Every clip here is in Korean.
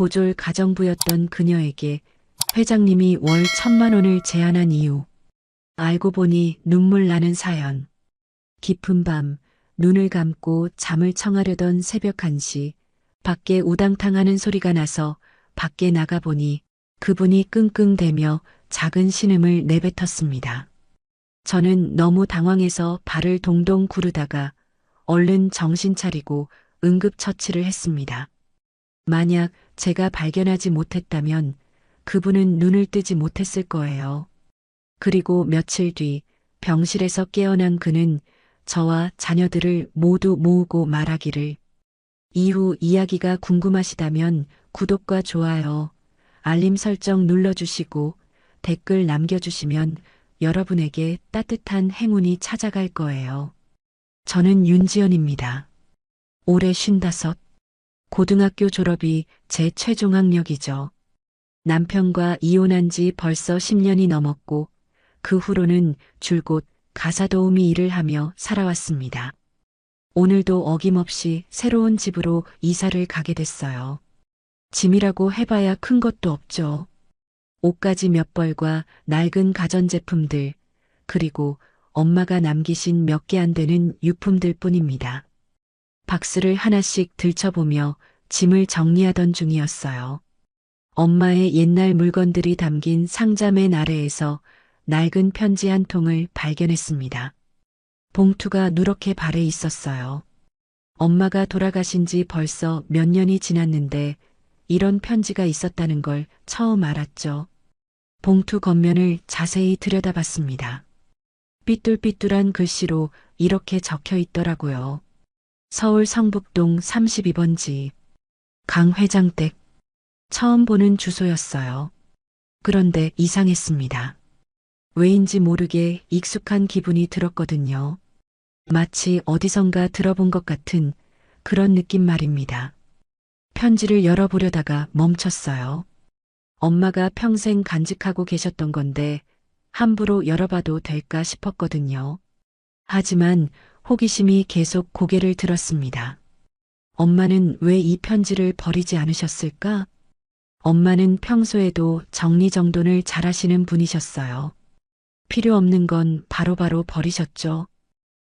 고졸 가정부였던 그녀에게 회장님이 월 1,000만 원을 제안한 이유. 알고 보니 눈물 나는 사연. 깊은 밤, 눈을 감고 잠을 청하려던 새벽 1시, 밖에 우당탕 하는 소리가 나서 밖에 나가보니 그분이 끙끙대며 작은 신음을 내뱉었습니다. 저는 너무 당황해서 발을 동동 구르다가 얼른 정신 차리고 응급처치를 했습니다. 만약 제가 발견하지 못했다면 그분은 눈을 뜨지 못했을 거예요. 그리고 며칠 뒤 병실에서 깨어난 그는 저와 자녀들을 모두 모으고 말하기를, 이후 이야기가 궁금하시다면 구독과 좋아요, 알림 설정 눌러주시고 댓글 남겨주시면 여러분에게 따뜻한 행운이 찾아갈 거예요. 저는 윤지연입니다. 올해 55. 고등학교 졸업이 제 최종 학력이죠. 남편과 이혼한 지 벌써 10년이 넘었고 그 후로는 줄곧 가사도우미 일을 하며 살아왔습니다. 오늘도 어김없이 새로운 집으로 이사를 가게 됐어요. 짐이라고 해봐야 큰 것도 없죠. 옷가지 몇 벌과 낡은 가전제품들, 그리고 엄마가 남기신 몇 개 안 되는 유품들 뿐입니다. 박스를 하나씩 들춰보며 짐을 정리하던 중이었어요. 엄마의 옛날 물건들이 담긴 상자 맨 아래에서 낡은 편지 한 통을 발견했습니다. 봉투가 누렇게 발해 있었어요. 엄마가 돌아가신 지 벌써 몇 년이 지났는데 이런 편지가 있었다는 걸 처음 알았죠. 봉투 겉면을 자세히 들여다봤습니다. 삐뚤삐뚤한 글씨로 이렇게 적혀 있더라고요. 서울 성북동 32번지. 강 회장 댁. 처음 보는 주소였어요. 그런데 이상했습니다. 왜인지 모르게 익숙한 기분이 들었거든요. 마치 어디선가 들어본 것 같은 그런 느낌 말입니다. 편지를 열어보려다가 멈췄어요. 엄마가 평생 간직하고 계셨던 건데 함부로 열어봐도 될까 싶었거든요. 하지만 호기심이 계속 고개를 들었습니다. 엄마는 왜 이 편지를 버리지 않으셨을까? 엄마는 평소에도 정리정돈을 잘하시는 분이셨어요. 필요 없는 건 바로바로 버리셨죠.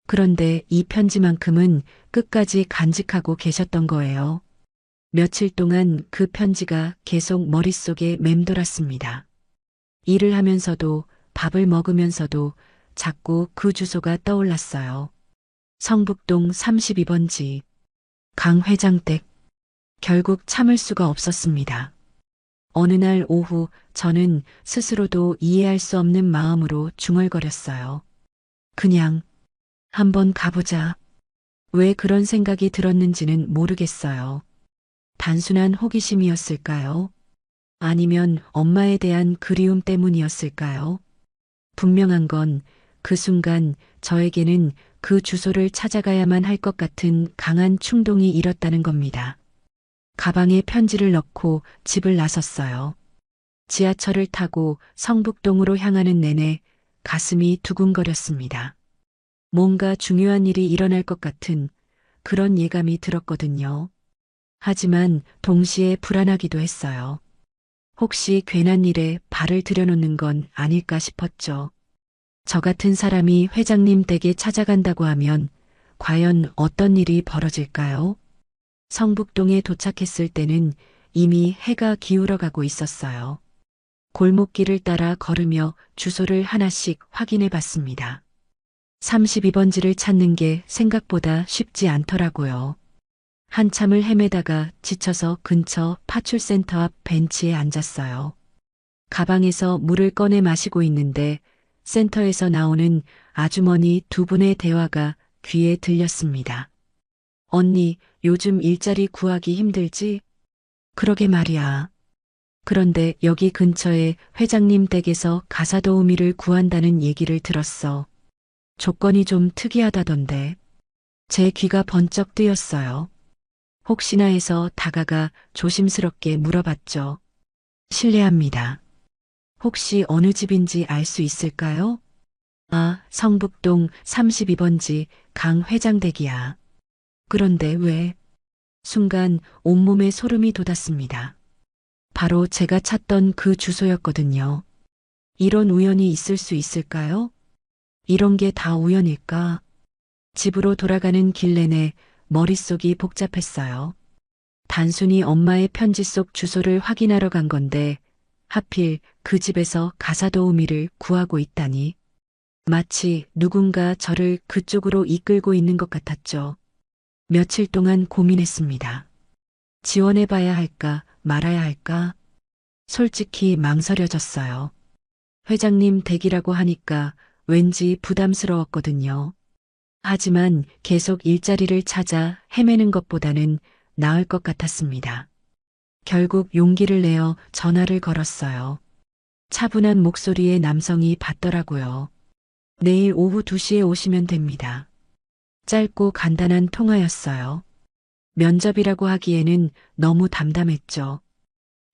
그런데 이 편지만큼은 끝까지 간직하고 계셨던 거예요. 며칠 동안 그 편지가 계속 머릿속에 맴돌았습니다. 일을 하면서도 밥을 먹으면서도 자꾸 그 주소가 떠올랐어요. 성북동 32번지. 강 회장 댁. 결국 참을 수가 없었습니다. 어느 날 오후 저는 스스로도 이해할 수 없는 마음으로 중얼거렸어요. 그냥 한번 가보자. 왜 그런 생각이 들었는지는 모르겠어요. 단순한 호기심이었을까요? 아니면 엄마에 대한 그리움 때문이었을까요? 분명한 건 그 순간 저에게는 그 주소를 찾아가야만 할 것 같은 강한 충동이 일었다는 겁니다. 가방에 편지를 넣고 집을 나섰어요. 지하철을 타고 성북동으로 향하는 내내 가슴이 두근거렸습니다. 뭔가 중요한 일이 일어날 것 같은 그런 예감이 들었거든요. 하지만 동시에 불안하기도 했어요. 혹시 괜한 일에 발을 들여놓는 건 아닐까 싶었죠. 저 같은 사람이 회장님 댁에 찾아간다고 하면 과연 어떤 일이 벌어질까요? 성북동에 도착했을 때는 이미 해가 기울어 가고 있었어요. 골목길을 따라 걸으며 주소를 하나씩 확인해 봤습니다. 32번지를 찾는 게 생각보다 쉽지 않더라고요. 한참을 헤매다가 지쳐서 근처 파출센터 앞 벤치에 앉았어요. 가방에서 물을 꺼내 마시고 있는데 센터에서 나오는 아주머니 두 분의 대화가 귀에 들렸습니다. 언니, 요즘 일자리 구하기 힘들지? 그러게 말이야. 그런데 여기 근처에 회장님 댁에서 가사도우미를 구한다는 얘기를 들었어. 조건이 좀 특이하다던데. 제 귀가 번쩍 뜨였어요. 혹시나 해서 다가가 조심스럽게 물어봤죠. 실례합니다. 혹시 어느 집인지 알 수 있을까요? 아, 성북동 32번지 강 회장 댁이야. 그런데 왜? 순간 온몸에 소름이 돋았습니다. 바로 제가 찾던 그 주소였거든요. 이런 우연이 있을 수 있을까요? 이런 게 다 우연일까? 집으로 돌아가는 길 내내 머릿속이 복잡했어요. 단순히 엄마의 편지 속 주소를 확인하러 간 건데 하필 그 집에서 가사도우미를 구하고 있다니. 마치 누군가 저를 그쪽으로 이끌고 있는 것 같았죠. 며칠 동안 고민했습니다. 지원해봐야 할까 말아야 할까? 솔직히 망설여졌어요. 회장님 댁이라고 하니까 왠지 부담스러웠거든요. 하지만 계속 일자리를 찾아 헤매는 것보다는 나을 것 같았습니다. 결국 용기를 내어 전화를 걸었어요. 차분한 목소리의 남성이 받더라고요. 내일 오후 2시에 오시면 됩니다. 짧고 간단한 통화였어요. 면접이라고 하기에는 너무 담담했죠.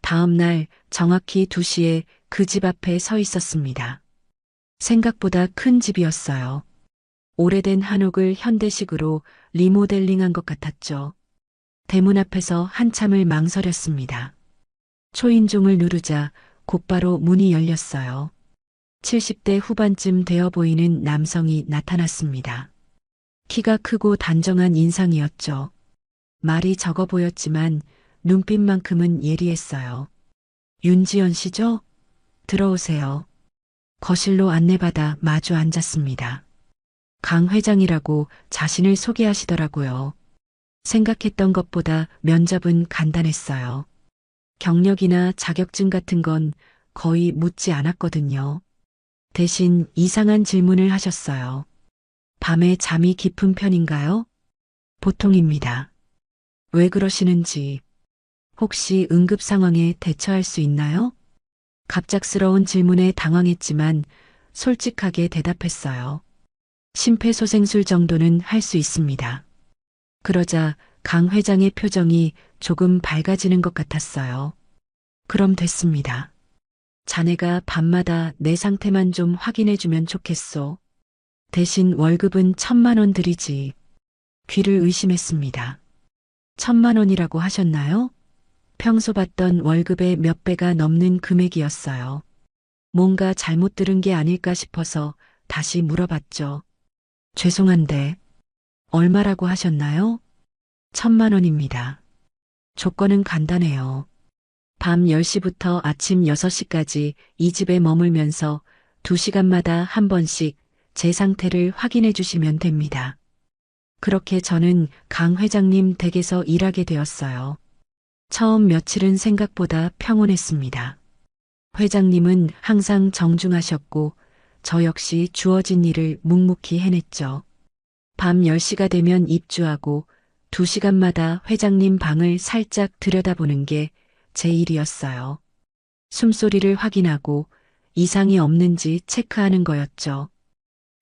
다음 날 정확히 2시에 그 집 앞에 서 있었습니다. 생각보다 큰 집이었어요. 오래된 한옥을 현대식으로 리모델링한 것 같았죠. 대문 앞에서 한참을 망설였습니다. 초인종을 누르자 곧바로 문이 열렸어요. 70대 후반쯤 되어 보이는 남성이 나타났습니다. 키가 크고 단정한 인상이었죠. 말이 적어 보였지만 눈빛만큼은 예리했어요. 윤지연 씨죠? 들어오세요. 거실로 안내받아 마주 앉았습니다. 강 회장이라고 자신을 소개하시더라고요. 생각했던 것보다 면접은 간단했어요. 경력이나 자격증 같은 건 거의 묻지 않았거든요. 대신 이상한 질문을 하셨어요. 밤에 잠이 깊은 편인가요? 보통입니다. 왜 그러시는지, 혹시 응급 상황에 대처할 수 있나요? 갑작스러운 질문에 당황했지만 솔직하게 대답했어요. 심폐소생술 정도는 할 수 있습니다. 그러자 강 회장의 표정이 조금 밝아지는 것 같았어요. 그럼 됐습니다. 자네가 밤마다 내 상태만 좀 확인해주면 좋겠소. 대신 월급은 1,000만 원 드리지. 귀를 의심했습니다. 1,000만 원이라고 하셨나요? 평소 받던 월급의 몇 배가 넘는 금액이었어요. 뭔가 잘못 들은 게 아닐까 싶어서 다시 물어봤죠. 죄송한데, 얼마라고 하셨나요? 1,000만 원입니다. 조건은 간단해요. 밤 10시부터 아침 6시까지 이 집에 머물면서 2시간마다 한 번씩 제 상태를 확인해 주시면 됩니다. 그렇게 저는 강 회장님 댁에서 일하게 되었어요. 처음 며칠은 생각보다 평온했습니다. 회장님은 항상 정중하셨고 저 역시 주어진 일을 묵묵히 해냈죠. 밤 10시가 되면 입주하고 2시간마다 회장님 방을 살짝 들여다보는 게 제 일이었어요. 숨소리를 확인하고 이상이 없는지 체크하는 거였죠.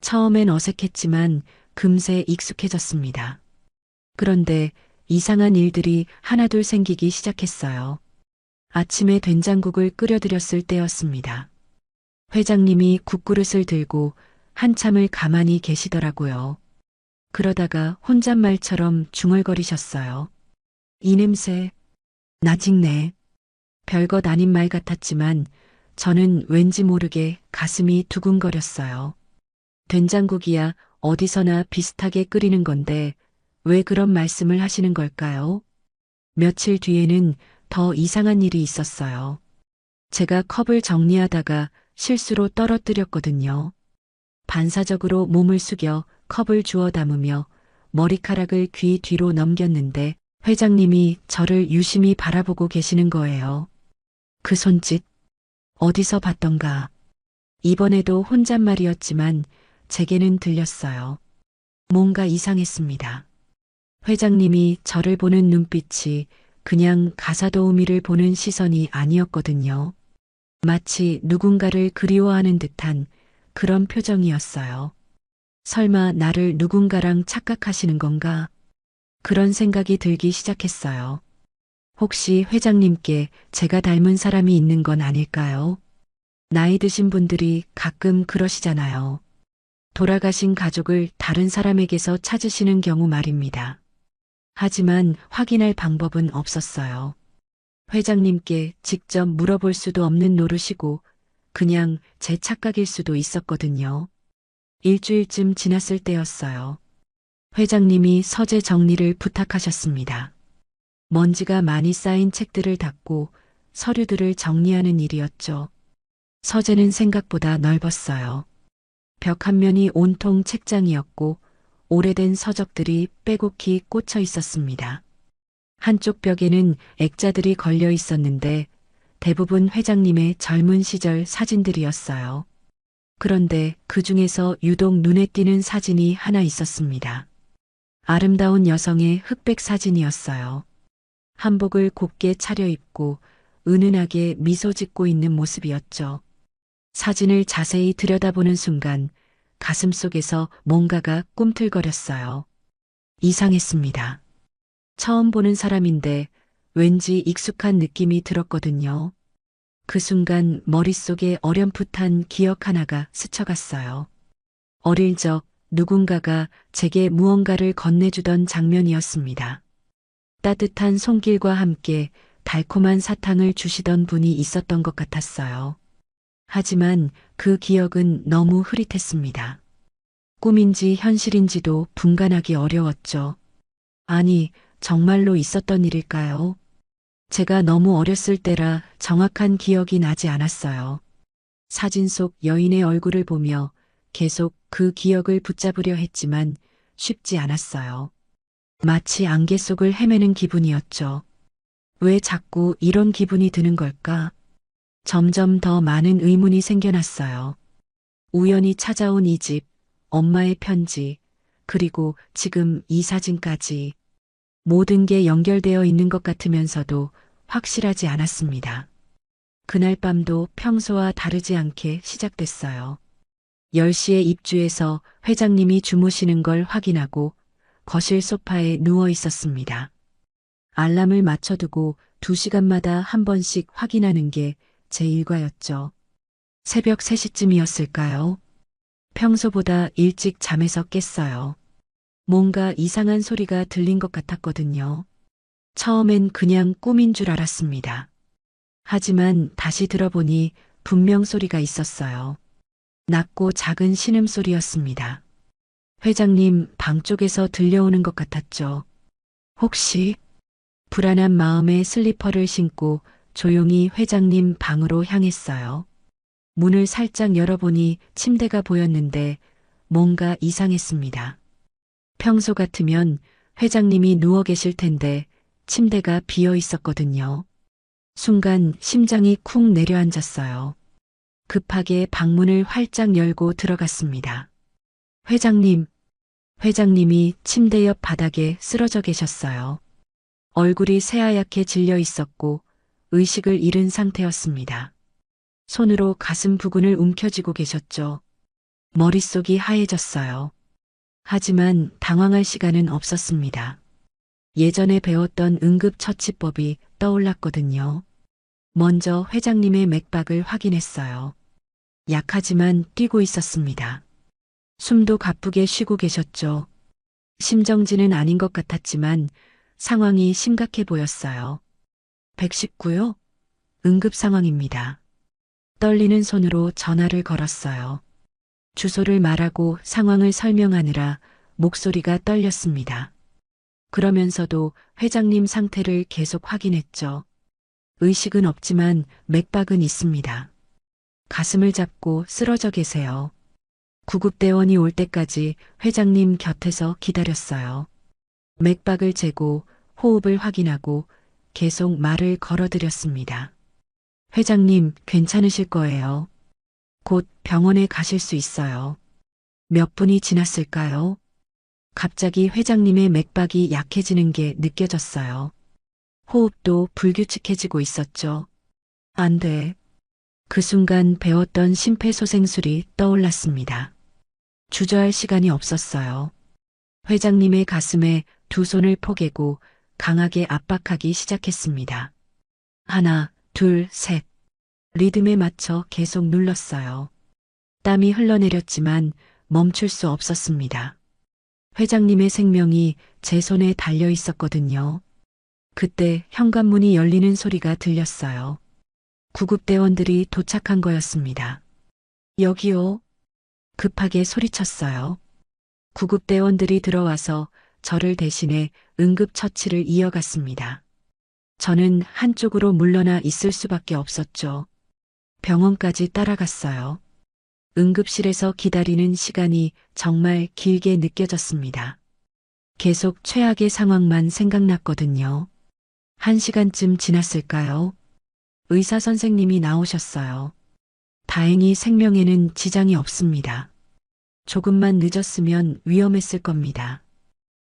처음엔 어색했지만 금세 익숙해졌습니다. 그런데 이상한 일들이 하나둘 생기기 시작했어요. 아침에 된장국을 끓여드렸을 때였습니다. 회장님이 국그릇을 들고 한참을 가만히 계시더라고요. 그러다가 혼잣말처럼 중얼거리셨어요. 이 냄새, 나 찍네. 별것 아닌 말 같았지만 저는 왠지 모르게 가슴이 두근거렸어요. 된장국이야 어디서나 비슷하게 끓이는 건데 왜 그런 말씀을 하시는 걸까요? 며칠 뒤에는 더 이상한 일이 있었어요. 제가 컵을 정리하다가 실수로 떨어뜨렸거든요. 반사적으로 몸을 숙여 컵을 주워 담으며 머리카락을 귀 뒤로 넘겼는데 회장님이 저를 유심히 바라보고 계시는 거예요. 그 손짓, 어디서 봤던가. 이번에도 혼잣말이었지만 제게는 들렸어요. 뭔가 이상했습니다. 회장님이 저를 보는 눈빛이 그냥 가사도우미를 보는 시선이 아니었거든요. 마치 누군가를 그리워하는 듯한 그런 표정이었어요. 설마 나를 누군가랑 착각하시는 건가? 그런 생각이 들기 시작했어요. 혹시 회장님께 제가 닮은 사람이 있는 건 아닐까요? 나이 드신 분들이 가끔 그러시잖아요. 돌아가신 가족을 다른 사람에게서 찾으시는 경우 말입니다. 하지만 확인할 방법은 없었어요. 회장님께 직접 물어볼 수도 없는 노릇이고 그냥 제 착각일 수도 있었거든요. 일주일쯤 지났을 때였어요. 회장님이 서재 정리를 부탁하셨습니다. 먼지가 많이 쌓인 책들을 닦고 서류들을 정리하는 일이었죠. 서재는 생각보다 넓었어요. 벽 한 면이 온통 책장이었고 오래된 서적들이 빼곡히 꽂혀 있었습니다. 한쪽 벽에는 액자들이 걸려 있었는데 대부분 회장님의 젊은 시절 사진들이었어요. 그런데 그 중에서 유독 눈에 띄는 사진이 하나 있었습니다. 아름다운 여성의 흑백 사진이었어요. 한복을 곱게 차려입고 은은하게 미소 짓고 있는 모습이었죠. 사진을 자세히 들여다보는 순간 가슴 속에서 뭔가가 꿈틀거렸어요. 이상했습니다. 처음 보는 사람인데 왠지 익숙한 느낌이 들었거든요. 그 순간 머릿속에 어렴풋한 기억 하나가 스쳐갔어요. 어릴 적 누군가가 제게 무언가를 건네주던 장면이었습니다. 따뜻한 손길과 함께 달콤한 사탕을 주시던 분이 있었던 것 같았어요. 하지만 그 기억은 너무 흐릿했습니다. 꿈인지 현실인지도 분간하기 어려웠죠. 아니, 정말로 있었던 일일까요? 제가 너무 어렸을 때라 정확한 기억이 나지 않았어요. 사진 속 여인의 얼굴을 보며 계속 그 기억을 붙잡으려 했지만 쉽지 않았어요. 마치 안개 속을 헤매는 기분이었죠. 왜 자꾸 이런 기분이 드는 걸까? 점점 더 많은 의문이 생겨났어요. 우연히 찾아온 이 집, 엄마의 편지, 그리고 지금 이 사진까지 모든 게 연결되어 있는 것 같으면서도 확실하지 않았습니다. 그날 밤도 평소와 다르지 않게 시작됐어요. 10시에 입주해서 회장님이 주무시는 걸 확인하고 거실 소파에 누워 있었습니다. 알람을 맞춰두고 2시간마다 한 번씩 확인하는 게 제 일과였죠. 새벽 3시쯤이었을까요? 평소보다 일찍 잠에서 깼어요. 뭔가 이상한 소리가 들린 것 같았거든요. 처음엔 그냥 꿈인 줄 알았습니다. 하지만 다시 들어보니 분명 소리가 있었어요. 낮고 작은 신음소리였습니다. 회장님 방 쪽에서 들려오는 것 같았죠. 혹시? 불안한 마음에 슬리퍼를 신고 조용히 회장님 방으로 향했어요. 문을 살짝 열어보니 침대가 보였는데 뭔가 이상했습니다. 평소 같으면 회장님이 누워 계실 텐데 침대가 비어 있었거든요. 순간 심장이 쿵 내려앉았어요. 급하게 방문을 활짝 열고 들어갔습니다. 회장님이 침대 옆 바닥에 쓰러져 계셨어요. 얼굴이 새하얗게 질려 있었고 의식을 잃은 상태였습니다. 손으로 가슴 부근을 움켜쥐고 계셨죠. 머릿속이 하얘졌어요. 하지만 당황할 시간은 없었습니다. 예전에 배웠던 응급처치법이 떠올랐거든요. 먼저 회장님의 맥박을 확인했어요. 약하지만 뛰고 있었습니다. 숨도 가쁘게 쉬고 계셨죠. 심정지는 아닌 것 같았지만 상황이 심각해 보였어요. 119요? 응급 상황입니다. 떨리는 손으로 전화를 걸었어요. 주소를 말하고 상황을 설명하느라 목소리가 떨렸습니다. 그러면서도 회장님 상태를 계속 확인했죠. 의식은 없지만 맥박은 있습니다. 가슴을 잡고 쓰러져 계세요. 구급대원이 올 때까지 회장님 곁에서 기다렸어요. 맥박을 재고 호흡을 확인하고 계속 말을 걸어드렸습니다. 회장님 괜찮으실 거예요. 곧 병원에 가실 수 있어요. 몇 분이 지났을까요? 갑자기 회장님의 맥박이 약해지는 게 느껴졌어요. 호흡도 불규칙해지고 있었죠. 안 돼. 그 순간 배웠던 심폐소생술이 떠올랐습니다. 주저할 시간이 없었어요. 회장님의 가슴에 두 손을 포개고 강하게 압박하기 시작했습니다. 하나, 둘, 셋. 리듬에 맞춰 계속 눌렀어요. 땀이 흘러내렸지만 멈출 수 없었습니다. 회장님의 생명이 제 손에 달려 있었거든요. 그때 현관문이 열리는 소리가 들렸어요. 구급대원들이 도착한 거였습니다. 여기요. 급하게 소리쳤어요. 구급대원들이 들어와서 저를 대신해 응급처치를 이어갔습니다. 저는 한쪽으로 물러나 있을 수밖에 없었죠. 병원까지 따라갔어요. 응급실에서 기다리는 시간이 정말 길게 느껴졌습니다. 계속 최악의 상황만 생각났거든요. 1시간쯤 지났을까요? 의사 선생님이 나오셨어요. 다행히 생명에는 지장이 없습니다. 조금만 늦었으면 위험했을 겁니다.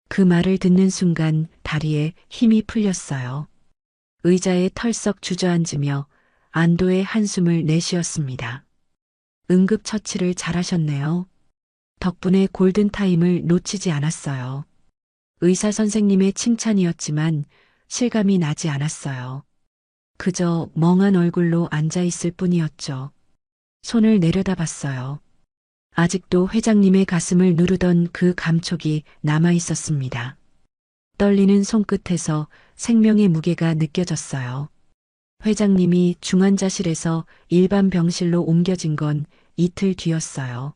그 말을 듣는 순간 다리에 힘이 풀렸어요. 의자에 털썩 주저앉으며 안도의 한숨을 내쉬었습니다. 응급처치를 잘하셨네요. 덕분에 골든타임을 놓치지 않았어요. 의사 선생님의 칭찬이었지만 실감이 나지 않았어요. 그저 멍한 얼굴로 앉아있을 뿐이었죠. 손을 내려다봤어요. 아직도 회장님의 가슴을 누르던 그 감촉이 남아있었습니다. 떨리는 손끝에서 생명의 무게가 느껴졌어요. 회장님이 중환자실에서 일반 병실로 옮겨진 건 이틀 뒤였어요.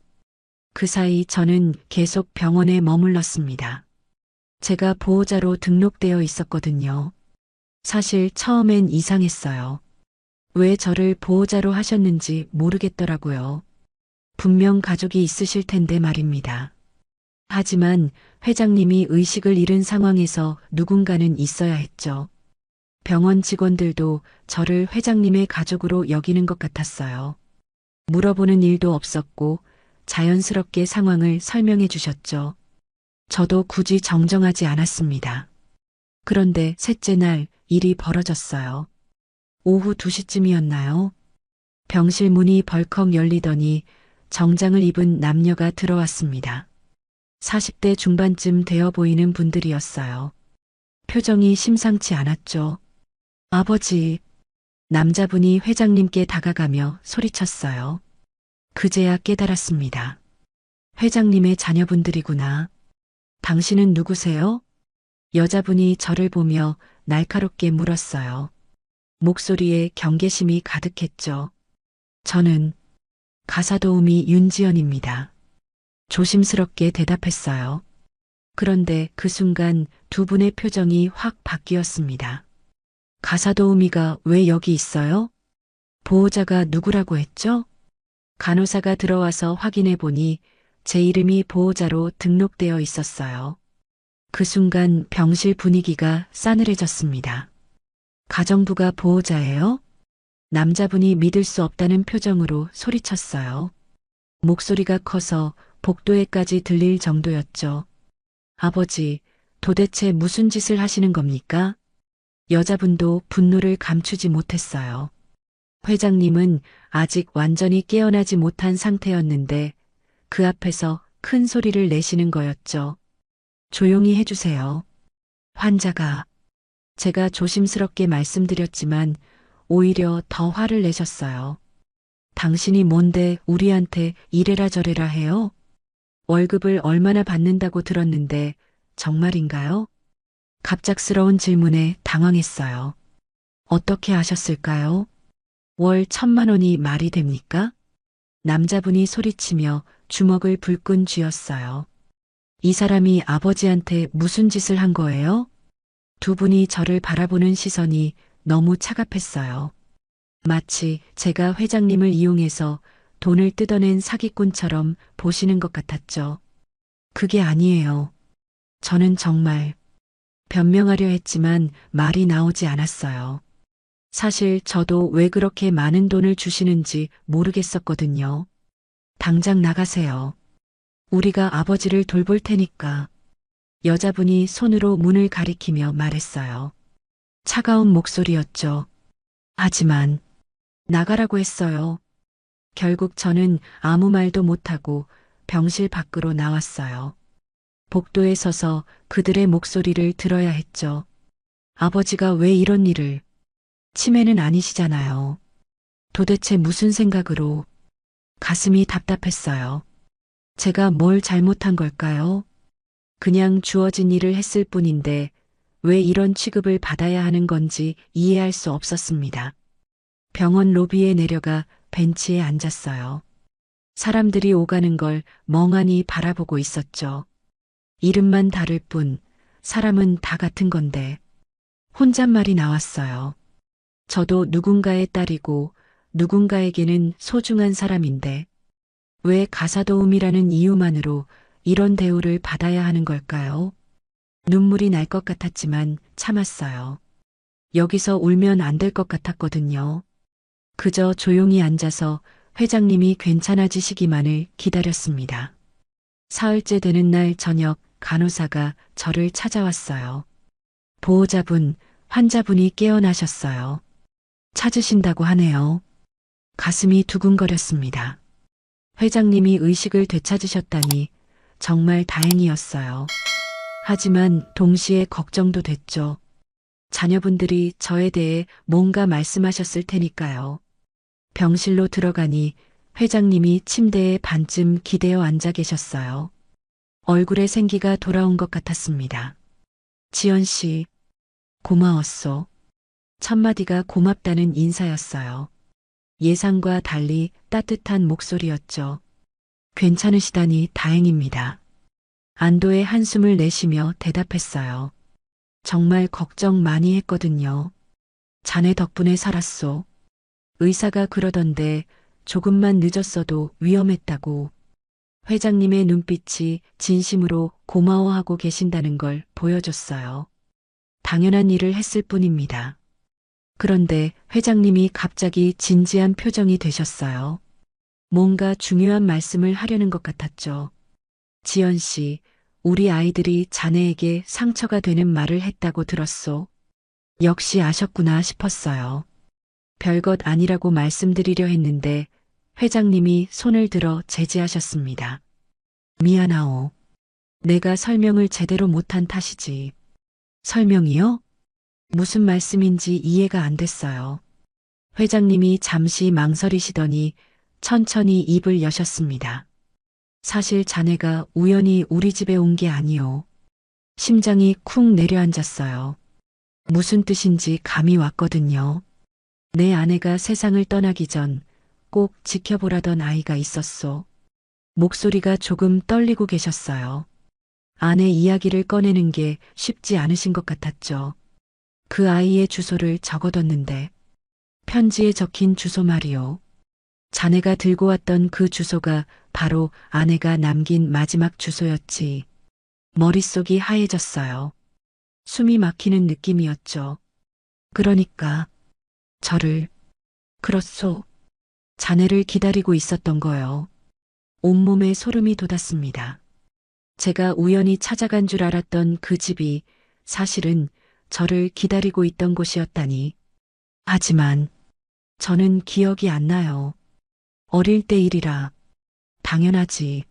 그 사이 저는 계속 병원에 머물렀습니다. 제가 보호자로 등록되어 있었거든요. 사실 처음엔 이상했어요. 왜 저를 보호자로 하셨는지 모르겠더라고요. 분명 가족이 있으실 텐데 말입니다. 하지만 회장님이 의식을 잃은 상황에서 누군가는 있어야 했죠. 병원 직원들도 저를 회장님의 가족으로 여기는 것 같았어요. 물어보는 일도 없었고 자연스럽게 상황을 설명해 주셨죠. 저도 굳이 정정하지 않았습니다. 그런데 셋째 날 일이 벌어졌어요. 오후 2시쯤이었나요? 병실 문이 벌컥 열리더니 정장을 입은 남녀가 들어왔습니다. 40대 중반쯤 되어 보이는 분들이었어요. 표정이 심상치 않았죠. 아버지, 남자분이 회장님께 다가가며 소리쳤어요. 그제야 깨달았습니다. 회장님의 자녀분들이구나. 당신은 누구세요? 여자분이 저를 보며 날카롭게 물었어요. 목소리에 경계심이 가득했죠. 저는 가사도우미 윤지연입니다. 조심스럽게 대답했어요. 그런데 그 순간 두 분의 표정이 확 바뀌었습니다. 가사도우미가 왜 여기 있어요? 보호자가 누구라고 했죠? 간호사가 들어와서 확인해 보니 제 이름이 보호자로 등록되어 있었어요. 그 순간 병실 분위기가 싸늘해졌습니다. 가정부가 보호자예요? 남자분이 믿을 수 없다는 표정으로 소리쳤어요. 목소리가 커서 복도에까지 들릴 정도였죠. 아버지, 도대체 무슨 짓을 하시는 겁니까? 여자분도 분노를 감추지 못했어요. 회장님은 아직 완전히 깨어나지 못한 상태였는데 그 앞에서 큰 소리를 내시는 거였죠. 조용히 해주세요. 환자가. 제가 조심스럽게 말씀드렸지만 오히려 더 화를 내셨어요. 당신이 뭔데 우리한테 이래라 저래라 해요? 월급을 얼마나 받는다고 들었는데 정말인가요? 갑작스러운 질문에 당황했어요. 어떻게 아셨을까요? 월 1,000만 원이 말이 됩니까? 남자분이 소리치며 주먹을 불끈 쥐었어요. 이 사람이 아버지한테 무슨 짓을 한 거예요? 두 분이 저를 바라보는 시선이 너무 차갑했어요. 마치 제가 회장님을 이용해서 돈을 뜯어낸 사기꾼처럼 보시는 것 같았죠. 그게 아니에요. 저는 정말 변명하려 했지만 말이 나오지 않았어요. 사실 저도 왜 그렇게 많은 돈을 주시는지 모르겠었거든요. 당장 나가세요. 우리가 아버지를 돌볼 테니까. 여자분이 손으로 문을 가리키며 말했어요. 차가운 목소리였죠. 하지만 나가라고 했어요. 결국 저는 아무 말도 못하고 병실 밖으로 나왔어요. 복도에 서서 그들의 목소리를 들어야 했죠. 아버지가 왜 이런 일을. 치매는 아니시잖아요. 도대체 무슨 생각으로. 가슴이 답답했어요. 제가 뭘 잘못한 걸까요? 그냥 주어진 일을 했을 뿐인데 왜 이런 취급을 받아야 하는 건지 이해할 수 없었습니다. 병원 로비에 내려가 벤치에 앉았어요. 사람들이 오가는 걸 멍하니 바라보고 있었죠. 이름만 다를 뿐 사람은 다 같은 건데 혼잣말이 나왔어요. 저도 누군가의 딸이고 누군가에게는 소중한 사람인데 왜 가사도우미라는 이유만으로 이런 대우를 받아야 하는 걸까요? 눈물이 날 것 같았지만 참았어요. 여기서 울면 안 될 것 같았거든요. 그저 조용히 앉아서 회장님이 괜찮아지시기만을 기다렸습니다. 사흘째 되는 날 저녁 간호사가 저를 찾아왔어요. 보호자분, 환자분이 깨어나셨어요. 찾으신다고 하네요. 가슴이 두근거렸습니다. 회장님이 의식을 되찾으셨다니 정말 다행이었어요. 하지만 동시에 걱정도 됐죠. 자녀분들이 저에 대해 뭔가 말씀하셨을 테니까요. 병실로 들어가니 회장님이 침대에 반쯤 기대어 앉아 계셨어요. 얼굴에 생기가 돌아온 것 같았습니다. 지연 씨, 고마웠소. 첫마디가 고맙다는 인사였어요. 예상과 달리 따뜻한 목소리였죠. 괜찮으시다니 다행입니다. 안도의 한숨을 내쉬며 대답했어요. 정말 걱정 많이 했거든요. 자네 덕분에 살았소. 의사가 그러던데 조금만 늦었어도 위험했다고. 회장님의 눈빛이 진심으로 고마워하고 계신다는 걸 보여줬어요. 당연한 일을 했을 뿐입니다. 그런데 회장님이 갑자기 진지한 표정이 되셨어요. 뭔가 중요한 말씀을 하려는 것 같았죠. 지연 씨, 우리 아이들이 자네에게 상처가 되는 말을 했다고 들었소. 역시 아셨구나 싶었어요. 별것 아니라고 말씀드리려 했는데 회장님이 손을 들어 제지하셨습니다. 미안하오. 내가 설명을 제대로 못한 탓이지. 설명이요? 무슨 말씀인지 이해가 안 됐어요. 회장님이 잠시 망설이시더니 천천히 입을 여셨습니다. 사실 자네가 우연히 우리 집에 온 게 아니오. 심장이 쿵 내려앉았어요. 무슨 뜻인지 감이 왔거든요. 내 아내가 세상을 떠나기 전 꼭 지켜보라던 아이가 있었소. 목소리가 조금 떨리고 계셨어요. 아내 이야기를 꺼내는 게 쉽지 않으신 것 같았죠. 그 아이의 주소를 적어뒀는데 편지에 적힌 주소 말이오. 자네가 들고 왔던 그 주소가 바로 아내가 남긴 마지막 주소였지. 머릿속이 하얘졌어요. 숨이 막히는 느낌이었죠. 그러니까 저를 그렇소. 자네를 기다리고 있었던 거요. 온몸에 소름이 돋았습니다. 제가 우연히 찾아간 줄 알았던 그 집이 사실은 저를 기다리고 있던 곳이었다니. 하지만 저는 기억이 안 나요. 어릴 때 일이라. 당연하지.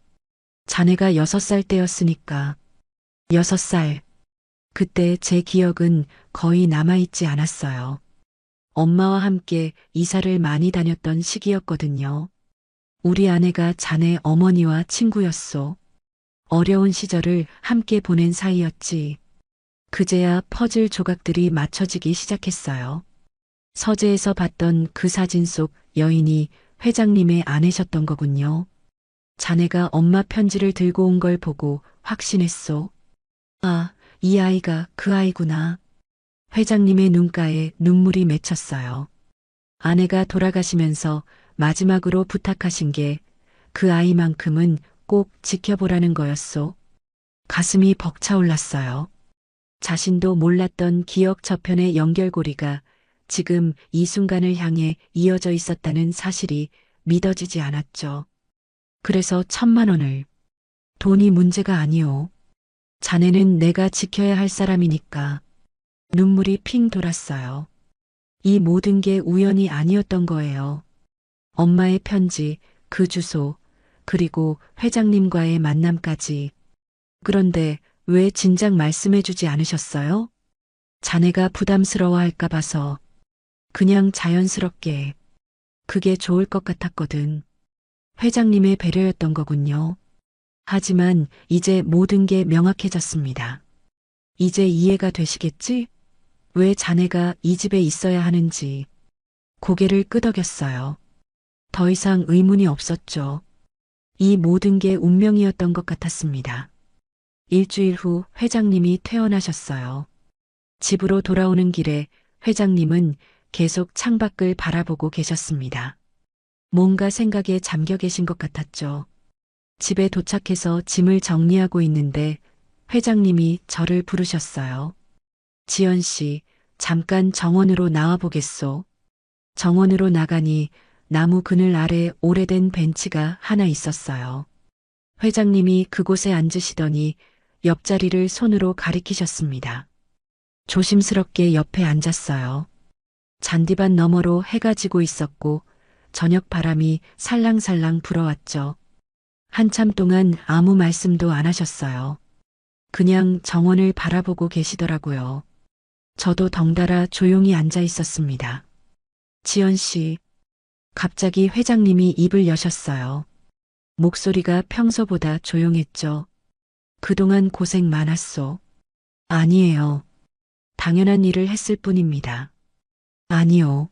자네가 6살 때였으니까. 6살. 그때 제 기억은 거의 남아있지 않았어요. 엄마와 함께 이사를 많이 다녔던 시기였거든요. 우리 아내가 자네 어머니와 친구였소. 어려운 시절을 함께 보낸 사이였지. 그제야 퍼즐 조각들이 맞춰지기 시작했어요. 서재에서 봤던 그 사진 속 여인이 회장님의 아내셨던 거군요. 자네가 엄마 편지를 들고 온 걸 보고 확신했소. 아, 이 아이가 그 아이구나. 회장님의 눈가에 눈물이 맺혔어요. 아내가 돌아가시면서 마지막으로 부탁하신 게 그 아이만큼은 꼭 지켜보라는 거였소. 가슴이 벅차올랐어요. 자신도 몰랐던 기억 저편의 연결고리가 지금 이 순간을 향해 이어져 있었다는 사실이 믿어지지 않았죠. 그래서 1,000만 원을. 돈이 문제가 아니오. 자네는 내가 지켜야 할 사람이니까. 눈물이 핑 돌았어요. 이 모든 게 우연이 아니었던 거예요. 엄마의 편지, 그 주소, 그리고 회장님과의 만남까지. 그런데 왜 진작 말씀해주지 않으셨어요? 자네가 부담스러워할까 봐서. 그냥 자연스럽게. 그게 좋을 것 같았거든. 회장님의 배려였던 거군요. 하지만 이제 모든 게 명확해졌습니다. 이제 이해가 되시겠지? 왜 자네가 이 집에 있어야 하는지. 고개를 끄덕였어요. 더 이상 의문이 없었죠. 이 모든 게 운명이었던 것 같았습니다. 일주일 후 회장님이 퇴원하셨어요. 집으로 돌아오는 길에 회장님은 계속 창밖을 바라보고 계셨습니다. 뭔가 생각에 잠겨 계신 것 같았죠. 집에 도착해서 짐을 정리하고 있는데 회장님이 저를 부르셨어요. 지연 씨, 잠깐 정원으로 나와 보겠소. 정원으로 나가니 나무 그늘 아래 오래된 벤치가 하나 있었어요. 회장님이 그곳에 앉으시더니 옆자리를 손으로 가리키셨습니다. 조심스럽게 옆에 앉았어요. 잔디밭 너머로 해가 지고 있었고 저녁 바람이 살랑살랑 불어왔죠. 한참 동안 아무 말씀도 안 하셨어요. 그냥 정원을 바라보고 계시더라고요. 저도 덩달아 조용히 앉아 있었습니다. 지연 씨, 갑자기 회장님이 입을 여셨어요. 목소리가 평소보다 조용했죠. 그동안 고생 많았소. 아니에요. 당연한 일을 했을 뿐입니다. 아니요.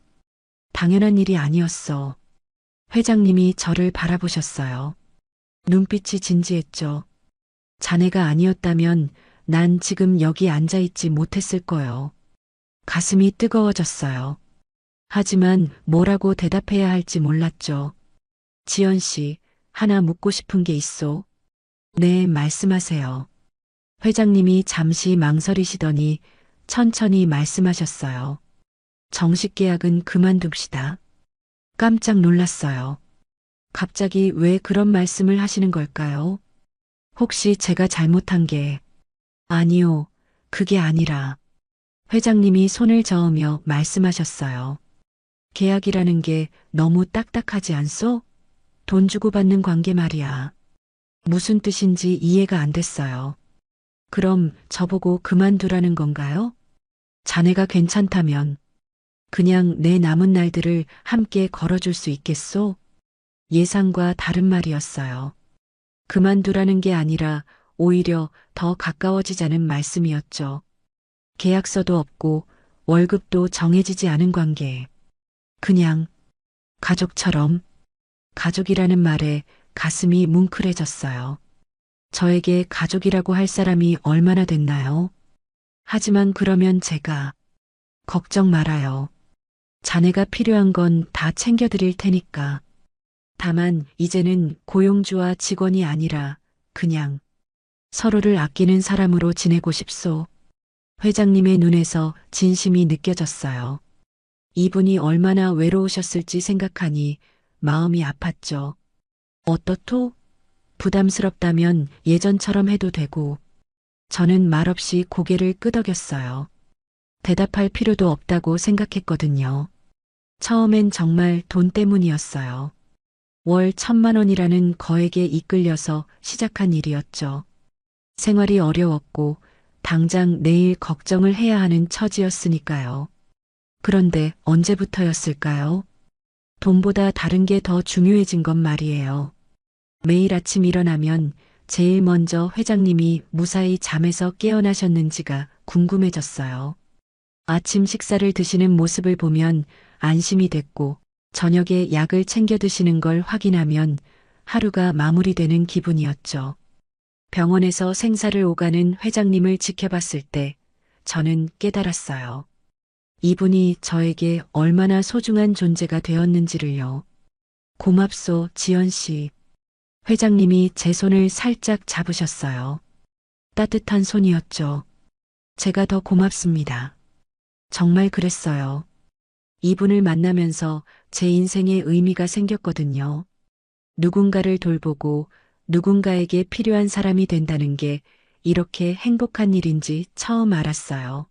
당연한 일이 아니었어. 회장님이 저를 바라보셨어요. 눈빛이 진지했죠. 자네가 아니었다면 난 지금 여기 앉아 있지 못했을 거요. 가슴이 뜨거워졌어요. 하지만 뭐라고 대답해야 할지 몰랐죠. 지연 씨, 하나 묻고 싶은 게 있소. 네, 말씀하세요. 회장님이 잠시 망설이시더니 천천히 말씀하셨어요. 정식 계약은 그만둡시다. 깜짝 놀랐어요. 갑자기 왜 그런 말씀을 하시는 걸까요? 혹시 제가 잘못한 게... 아니요, 그게 아니라... 회장님이 손을 저으며 말씀하셨어요. 계약이라는 게 너무 딱딱하지 않소? 돈 주고 받는 관계 말이야. 무슨 뜻인지 이해가 안 됐어요. 그럼 저보고 그만두라는 건가요? 자네가 괜찮다면 그냥 내 남은 날들을 함께 걸어줄 수 있겠소? 예상과 다른 말이었어요. 그만두라는 게 아니라 오히려 더 가까워지자는 말씀이었죠. 계약서도 없고 월급도 정해지지 않은 관계. 그냥 가족처럼. 가족이라는 말에 가슴이 뭉클해졌어요. 저에게 가족이라고 할 사람이 얼마나 됐나요? 하지만 그러면 제가 걱정 말아요. 자네가 필요한 건 다 챙겨드릴 테니까. 다만 이제는 고용주와 직원이 아니라 그냥 서로를 아끼는 사람으로 지내고 싶소. 회장님의 눈에서 진심이 느껴졌어요. 이분이 얼마나 외로우셨을지 생각하니 마음이 아팠죠. 어떻소? 부담스럽다면 예전처럼 해도 되고. 저는 말없이 고개를 끄덕였어요. 대답할 필요도 없다고 생각했거든요. 처음엔 정말 돈 때문이었어요. 월 1,000만 원이라는 거액에 이끌려서 시작한 일이었죠. 생활이 어려웠고 당장 내일 걱정을 해야 하는 처지였으니까요. 그런데 언제부터였을까요? 돈보다 다른 게 더 중요해진 건 말이에요. 매일 아침 일어나면 제일 먼저 회장님이 무사히 잠에서 깨어나셨는지가 궁금해졌어요. 아침 식사를 드시는 모습을 보면 안심이 됐고 저녁에 약을 챙겨 드시는 걸 확인하면 하루가 마무리되는 기분이었죠. 병원에서 생사를 오가는 회장님을 지켜봤을 때 저는 깨달았어요. 이분이 저에게 얼마나 소중한 존재가 되었는지를요. 고맙소, 지연 씨. 회장님이 제 손을 살짝 잡으셨어요. 따뜻한 손이었죠. 제가 더 고맙습니다. 정말 그랬어요. 이분을 만나면서 제 인생에 의미가 생겼거든요. 누군가를 돌보고 누군가에게 필요한 사람이 된다는 게 이렇게 행복한 일인지 처음 알았어요.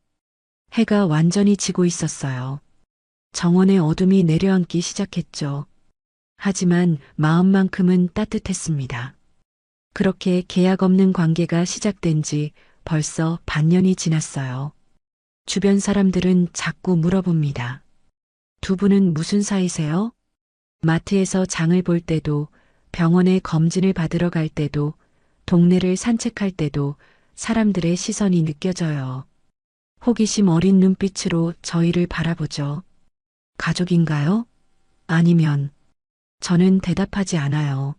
해가 완전히 지고 있었어요. 정원의 어둠이 내려앉기 시작했죠. 하지만 마음만큼은 따뜻했습니다. 그렇게 계약 없는 관계가 시작된 지 벌써 반년이 지났어요. 주변 사람들은 자꾸 물어봅니다. 두 분은 무슨 사이세요? 마트에서 장을 볼 때도, 병원에 검진을 받으러 갈 때도, 동네를 산책할 때도 사람들의 시선이 느껴져요. 호기심 어린 눈빛으로 저희를 바라보죠. 가족인가요? 아니면 저는 대답하지 않아요.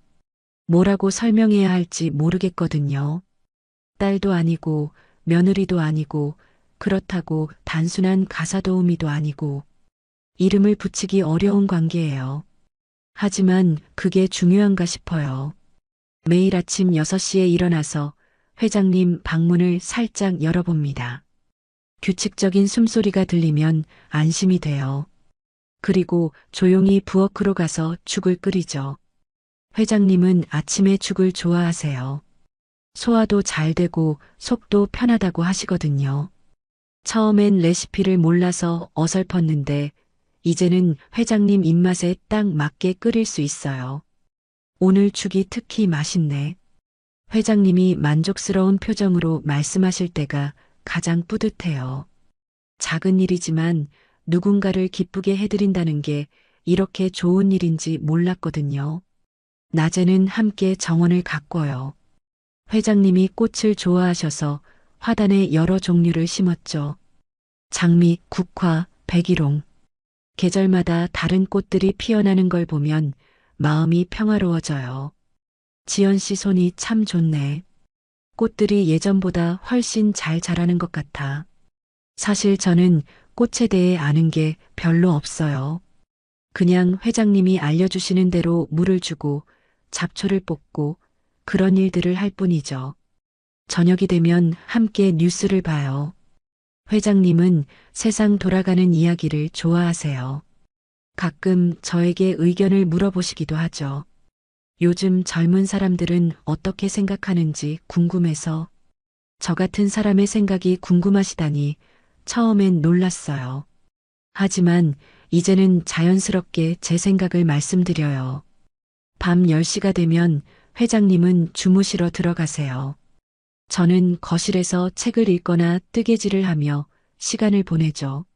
뭐라고 설명해야 할지 모르겠거든요. 딸도 아니고 며느리도 아니고 그렇다고 단순한 가사 도우미도 아니고 이름을 붙이기 어려운 관계예요. 하지만 그게 중요한가 싶어요. 매일 아침 6시에 일어나서 회장님 방문을 살짝 열어봅니다. 규칙적인 숨소리가 들리면 안심이 돼요. 그리고 조용히 부엌으로 가서 죽을 끓이죠. 회장님은 아침에 죽을 좋아하세요. 소화도 잘 되고 속도 편하다고 하시거든요. 처음엔 레시피를 몰라서 어설펐는데 이제는 회장님 입맛에 딱 맞게 끓일 수 있어요. 오늘 죽이 특히 맛있네. 회장님이 만족스러운 표정으로 말씀하실 때가 가장 뿌듯해요. 작은 일이지만 누군가를 기쁘게 해드린다는 게 이렇게 좋은 일인지 몰랐거든요. 낮에는 함께 정원을 가꿔요. 회장님이 꽃을 좋아하셔서 화단에 여러 종류를 심었죠. 장미, 국화, 백일홍. 계절마다 다른 꽃들이 피어나는 걸 보면 마음이 평화로워져요. 지연 씨 손이 참 좋네. 꽃들이 예전보다 훨씬 잘 자라는 것 같아. 사실 저는 꽃에 대해 아는 게 별로 없어요. 그냥 회장님이 알려주시는 대로 물을 주고 잡초를 뽑고 그런 일들을 할 뿐이죠. 저녁이 되면 함께 뉴스를 봐요. 회장님은 세상 돌아가는 이야기를 좋아하세요. 가끔 저에게 의견을 물어보시기도 하죠. 요즘 젊은 사람들은 어떻게 생각하는지 궁금해서 저 같은 사람의 생각이 궁금하시다니 처음엔 놀랐어요. 하지만 이제는 자연스럽게 제 생각을 말씀드려요. 밤 10시가 되면 회장님은 주무시러 들어가세요. 저는 거실에서 책을 읽거나 뜨개질을 하며 시간을 보내죠.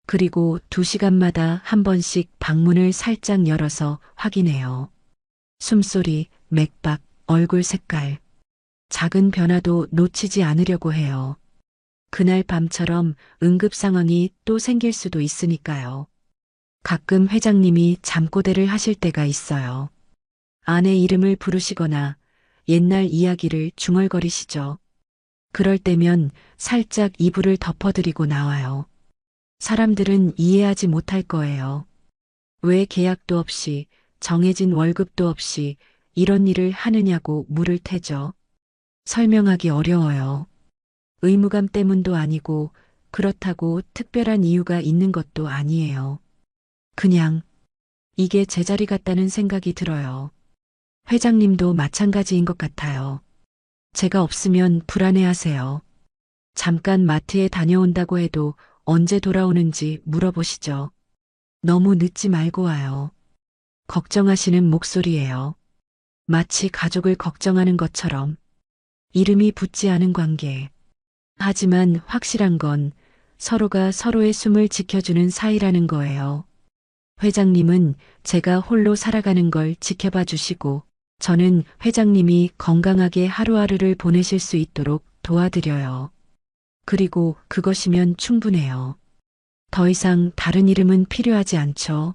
그리고 2시간마다 한 번씩 방문을 살짝 열어서 확인해요. 숨소리, 맥박, 얼굴 색깔. 작은 변화도 놓치지 않으려고 해요. 그날 밤처럼 응급 상황이 또 생길 수도 있으니까요. 가끔 회장님이 잠꼬대를 하실 때가 있어요. 아내 이름을 부르시거나 옛날 이야기를 중얼거리시죠. 그럴 때면 살짝 이불을 덮어드리고 나와요. 사람들은 이해하지 못할 거예요. 왜 계약도 없이 정해진 월급도 없이 이런 일을 하느냐고 물을 테죠. 설명하기 어려워요. 의무감 때문도 아니고 그렇다고 특별한 이유가 있는 것도 아니에요. 그냥 이게 제 자리 같다는 생각이 들어요. 회장님도 마찬가지인 것 같아요. 제가 없으면 불안해하세요. 잠깐 마트에 다녀온다고 해도 언제 돌아오는지 물어보시죠. 너무 늦지 말고 와요. 걱정하시는 목소리예요. 마치 가족을 걱정하는 것처럼. 이름이 붙지 않은 관계. 하지만 확실한 건 서로가 서로의 숨을 지켜주는 사이라는 거예요. 회장님은 제가 홀로 살아가는 걸 지켜봐 주시고 저는 회장님이 건강하게 하루하루를 보내실 수 있도록 도와드려요. 그리고 그것이면 충분해요. 더 이상 다른 이름은 필요하지 않죠.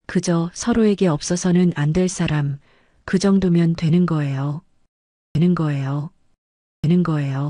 그저 서로에게 없어서는 안 될 사람, 그 정도면 되는 거예요. 되는 거예요. 되는 거예요.